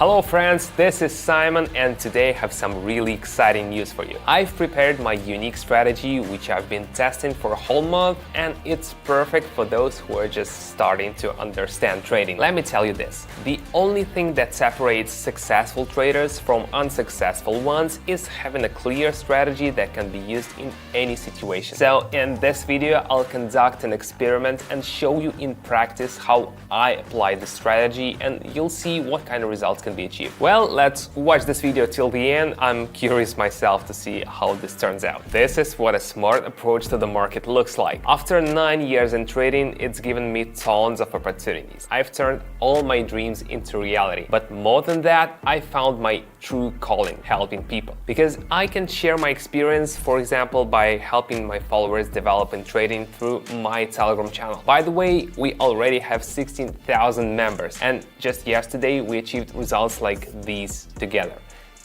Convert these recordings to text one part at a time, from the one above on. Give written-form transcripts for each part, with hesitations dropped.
Hello friends, this is Simon and today I have some really exciting news for you. I've prepared my unique strategy which I've been testing for a whole month and it's perfect for those who are just starting to understand trading. Let me tell you this, the only thing that separates successful traders from unsuccessful ones is having a clear strategy that can be used in any situation. So in this video I'll conduct an experiment and show you in practice how I apply the strategy and you'll see what kind of results can be achieved. Well, let's watch this video till the end. I'm curious myself to see how this turns out. This is what a smart approach to the market looks like. After 9 years in trading, it's given me tons of opportunities. I've turned all my dreams into reality. But more than that, I found my true calling, helping people. Because I can share my experience, for example, by helping my followers develop in trading through my Telegram channel. By the way, we already have 16,000 members and just yesterday we achieved results like these together.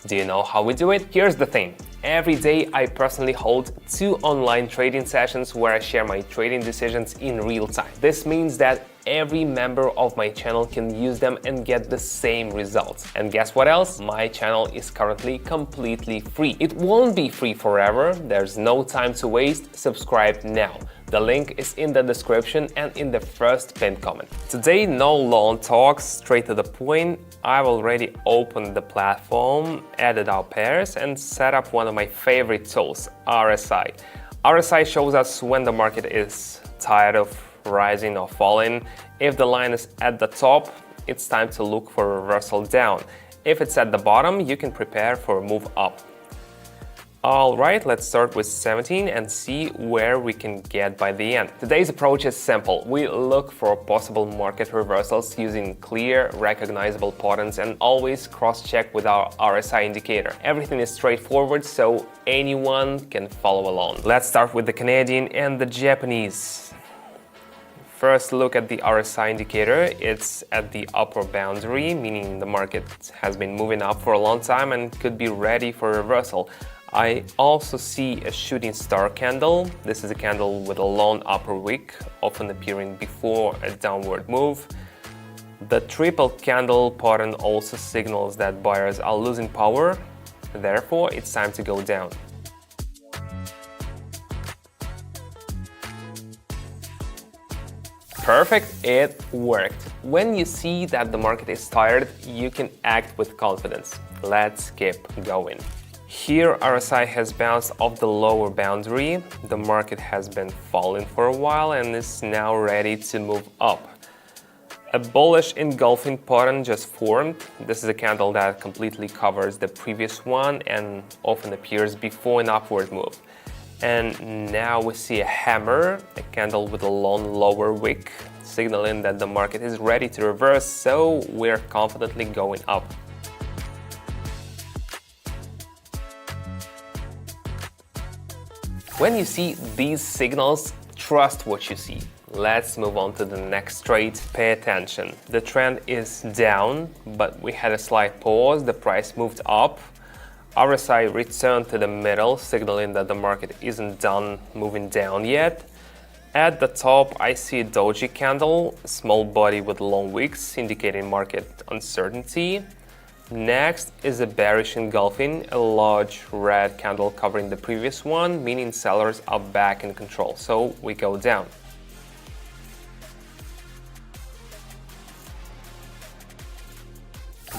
Do you know how we do it? Here's the thing. Every day I personally hold 2 online trading sessions where I share my trading decisions in real time. This means that every member of my channel can use them and get the same results. And guess what else? My channel is currently completely free. It won't be free forever. There's no time to waste. Subscribe now. The link is in the description and in the first pinned comment. Today, no long talks, straight to the point. I've already opened the platform, added our pairs and set up one of my favorite tools, RSI. RSI shows us when the market is tired of rising or falling. If the line is at the top, it's time to look for a reversal down. If it's at the bottom, you can prepare for a move up. Alright, let's start with 17 and see where we can get by the end. Today's approach is simple. We look for possible market reversals using clear, recognizable patterns and always cross-check with our RSI indicator. Everything is straightforward, so anyone can follow along. Let's start with the Canadian and the Japanese. First, look at the RSI indicator. It's at the upper boundary, meaning the market has been moving up for a long time and could be ready for a reversal. I also see a shooting star candle. This is a candle with a long upper wick, often appearing before a downward move. The triple candle pattern also signals that buyers are losing power. Therefore, it's time to go down. Perfect, it worked. When you see that the market is tired, you can act with confidence. Let's keep going. Here, RSI has bounced off the lower boundary. The market has been falling for a while and is now ready to move up. A bullish engulfing pattern just formed. This is a candle that completely covers the previous one and often appears before an upward move. And now we see a hammer, a candle with a long lower wick, signaling that the market is ready to reverse, so we're confidently going up. When you see these signals, trust what you see. Let's move on to the next trade. Pay attention. The trend is down, but we had a slight pause. The price moved up. RSI returned to the middle, signaling that the market isn't done moving down yet. At the top, I see a doji candle, a small body with long wicks, indicating market uncertainty. Next is a bearish engulfing, a large red candle covering the previous one, meaning sellers are back in control, so we go down.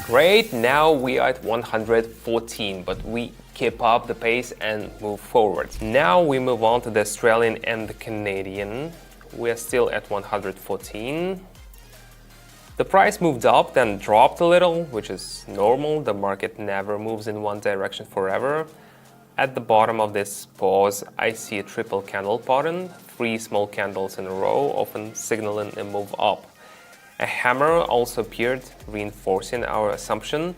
Great, now we are at 114, but we keep up the pace and move forward. Now we move on to the Australian and the Canadian. We are still at 114. The price moved up, then dropped a little, which is normal. The market never moves in one direction forever. At the bottom of this pause, I see a triple candle pattern, 3 small candles in a row, often signaling a move up. A hammer also appeared, reinforcing our assumption.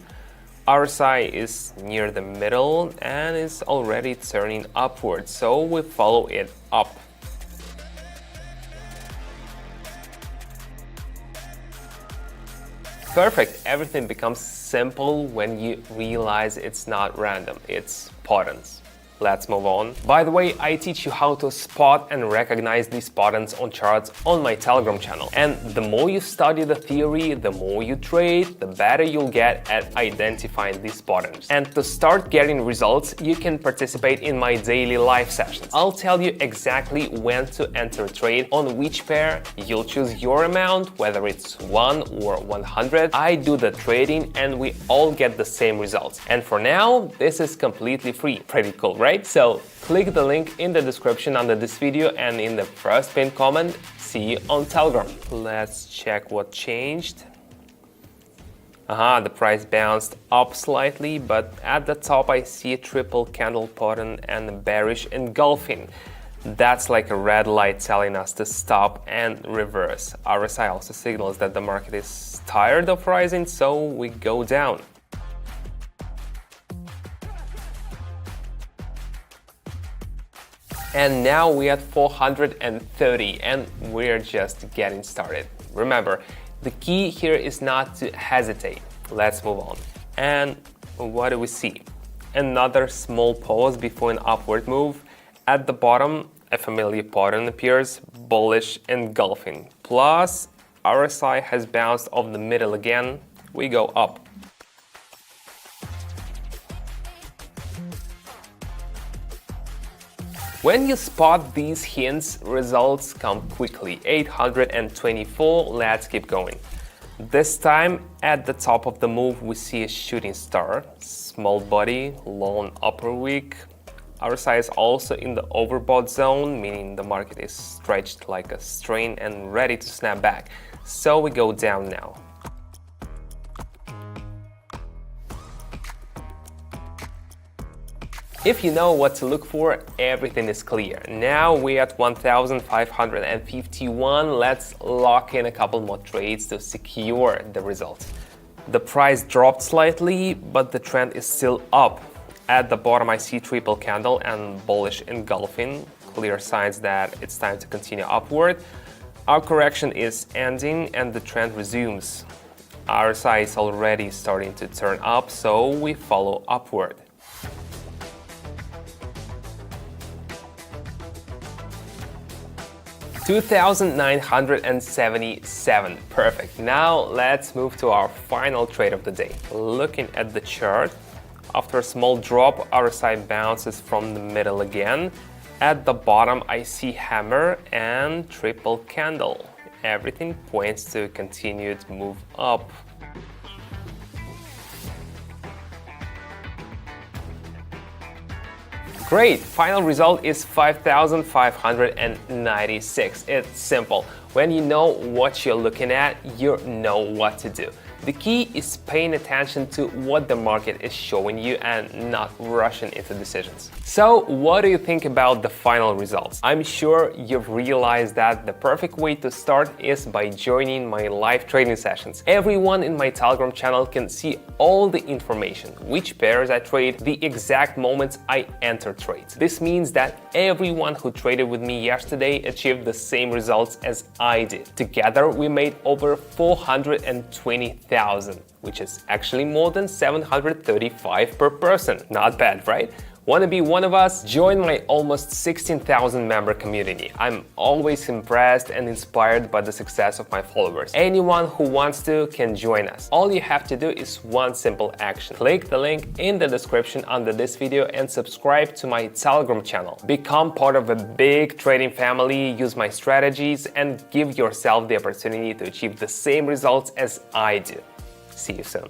RSI is near the middle and is already turning upwards, so we follow it up. Perfect, everything becomes simple when you realize it's not random, it's patterns. Let's move on. By the way, I teach you how to spot and recognize these patterns on charts on my Telegram channel. And the more you study the theory, the more you trade, the better you'll get at identifying these patterns. And to start getting results, you can participate in my daily live sessions. I'll tell you exactly when to enter a trade, on which pair. You'll choose your amount, whether it's 1 or 100. I do the trading and we all get the same results. And for now, this is completely free. Pretty cool, right? So click the link in the description under this video and in the first pinned comment. See you on Telegram. Let's check what changed. The price bounced up slightly, but at the top I see a triple candle pattern and a bearish engulfing. That's like a red light telling us to stop and reverse. RSI also signals that the market is tired of rising, so we go down. And now we're at 430 and we're just getting started. Remember, the key here is not to hesitate. Let's move on. And what do we see? Another small pause before an upward move. At the bottom, a familiar pattern appears, bullish engulfing. Plus, RSI has bounced off the middle again. We go up. When you spot these hints, results come quickly. 824, let's keep going. This time, at the top of the move, we see a shooting star. Small body, long upper wick. RSI is also in the overbought zone, meaning the market is stretched like a string and ready to snap back. So we go down now. If you know what to look for, everything is clear. Now we're at 1,551. Let's lock in a couple more trades to secure the results. The price dropped slightly, but the trend is still up. At the bottom, I see triple candle and bullish engulfing, clear signs that it's time to continue upward. Our correction is ending and the trend resumes. RSI is already starting to turn up, so we follow upward. $2,977. Perfect. Now let's move to our final trade of the day. Looking at the chart, after a small drop, RSI bounces from the middle again. At the bottom, I see hammer and triple candle. Everything points to a continued move up. Great! Final result is 5,596. It's simple. When you know what you're looking at, you know what to do. The key is paying attention to what the market is showing you and not rushing into decisions. So, what do you think about the final results? I'm sure you've realized that the perfect way to start is by joining my live trading sessions. Everyone in my Telegram channel can see all the information, which pairs I trade, the exact moments I enter trades. This means that everyone who traded with me yesterday achieved the same results as I did. Together, we made over 420,000, which is actually more than 735 per person. Not bad, right? Want to be one of us? Join my almost 16,000 member community. I'm always impressed and inspired by the success of my followers. Anyone who wants to can join us. All you have to do is one simple action. Click the link in the description under this video and subscribe to my Telegram channel. Become part of a big trading family, use my strategies, and give yourself the opportunity to achieve the same results as I do. See you soon.